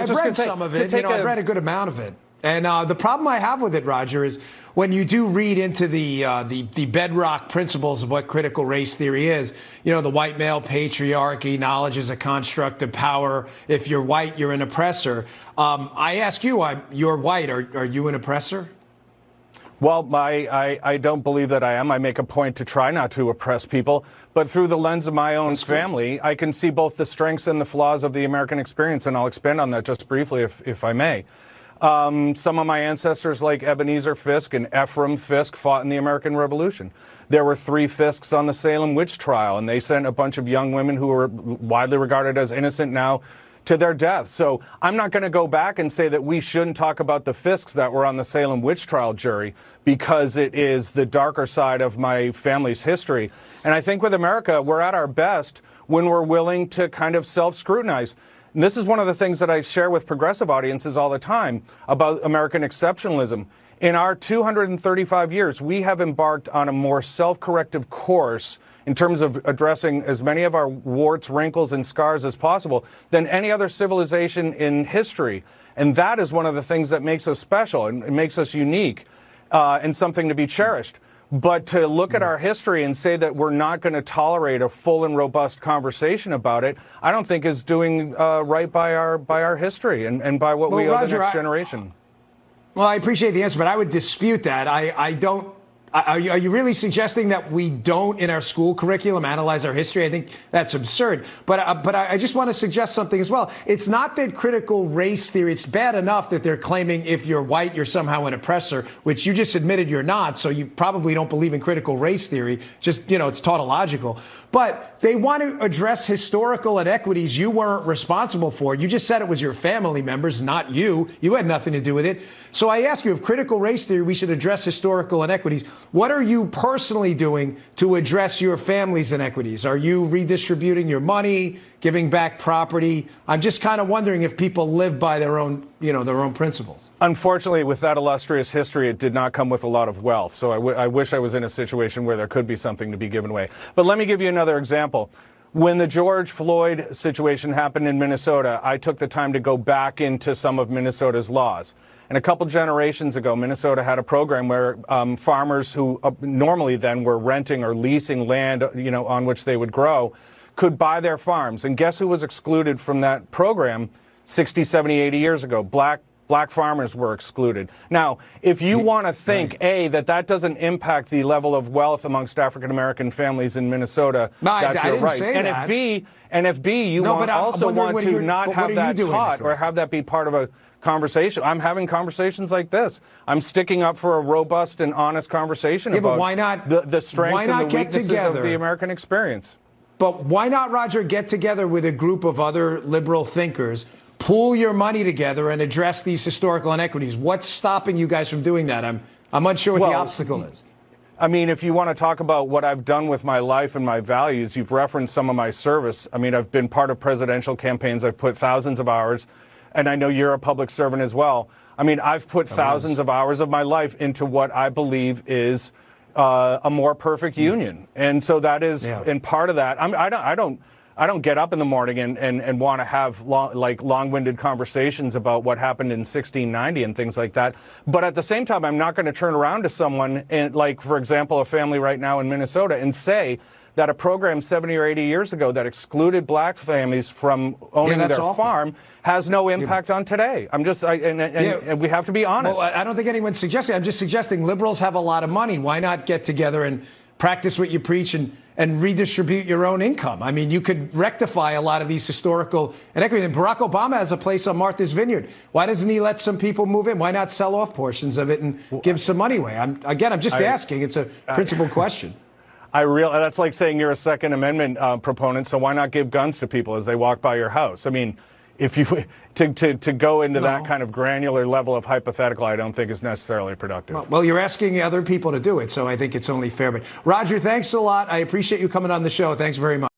I've read some of it. I've read a good amount of it. And the problem I have with it, Roger, is when you do read into the bedrock principles of what critical race theory is, the white male patriarchy, knowledge is a construct of power. If you're white, you're an oppressor. I ask you, you're white. Are you an oppressor? Well, I don't believe that I am. I make a point to try not to oppress people. But through the lens of my own family, I can see both the strengths and the flaws of the American experience. And I'll expand on that just briefly, if I may. Some of my ancestors, like Ebenezer Fisk and Ephraim Fisk, fought in the American Revolution. There were 3 Fisks on the Salem witch trial, and they sent a bunch of young women who were widely regarded as innocent now to their death. So I'm not going to go back and say that we shouldn't talk about the Fisks that were on the Salem witch trial jury, because it is the darker side of my family's history. And I think with America, we're at our best when we're willing to kind of self-scrutinize. And this is one of the things that I share with progressive audiences all the time about American exceptionalism. In our 235 years, we have embarked on a more self-corrective course in terms of addressing as many of our warts, wrinkles, and scars as possible than any other civilization in history. And that is one of the things that makes us special and makes us unique and something to be cherished. But to look at our history and say that we're not going to tolerate a full and robust conversation about it, I don't think is doing right by our history and by what we owe the next generation. Well, I appreciate the answer, but I would dispute that. I don't. Are you really suggesting that we don't, in our school curriculum, analyze our history? I think that's absurd. But I just want to suggest something as well. It's not that critical race theory, it's bad enough that they're claiming if you're white, you're somehow an oppressor, which you just admitted you're not, so you probably don't believe in critical race theory. Just, it's tautological. But they want to address historical inequities you weren't responsible for. You just said it was your family members, not you. You had nothing to do with it. So I ask you, if critical race theory, we should address historical inequities. What are you personally doing to address your family's inequities? Are you redistributing your money, giving back property? I'm just kind of wondering if people live by their own, their own principles. Unfortunately, with that illustrious history, it did not come with a lot of wealth. So I wish I was in a situation where there could be something to be given away. But let me give you another example. When the George Floyd situation happened in Minnesota, I took the time to go back into some of Minnesota's laws. And a couple generations ago, Minnesota had a program where farmers who normally then were renting or leasing land, on which they would grow, could buy their farms. And guess who was excluded from that program 60, 70, 80 years ago? Black farmers were excluded. Now, if you want to think, A, that doesn't impact the level of wealth amongst African-American families in Minnesota, that's your right. And if B, you also want to not have that taught or have that be part of a conversation. I'm having conversations like this. I'm sticking up for a robust and honest conversation about why not, the strengths and the weaknesses of the American experience. But why not, Roger, get together with a group of other liberal thinkers, pool your money together, and address these historical inequities? What's stopping you guys from doing that? I'm unsure what the obstacle is. I mean, if you want to talk about what I've done with my life and my values, you've referenced some of my service. I mean, I've been part of presidential campaigns. I've put thousands of hours. And I know you're a public servant as well. I mean, I've put thousands of hours of my life into what I believe is a more perfect union. And so that is, and part of that, I don't get up in the morning and want to have long-winded conversations about what happened in 1690 and things like that. But at the same time, I'm not going to turn around to someone, like, for example, a family right now in Minnesota, and say that a program 70 or 80 years ago that excluded black families from owning their farm has no impact on today. I'm just, and we have to be honest. Well, I don't think anyone's suggesting. I'm just suggesting liberals have a lot of money. Why not get together and practice what you preach and redistribute your own income? I mean, you could rectify a lot of these historical inequities. And Barack Obama has a place on Martha's Vineyard. Why doesn't he let some people move in? Why not sell off portions of it and give some money away? I'm just asking. It's a principled question. That's like saying you're a Second Amendment proponent, so why not give guns to people as they walk by your house? I mean, if you to go into that kind of granular level of hypothetical, I don't think is necessarily productive. Well, you're asking other people to do it, so I think it's only fair. But Roger, thanks a lot. I appreciate you coming on the show. Thanks very much.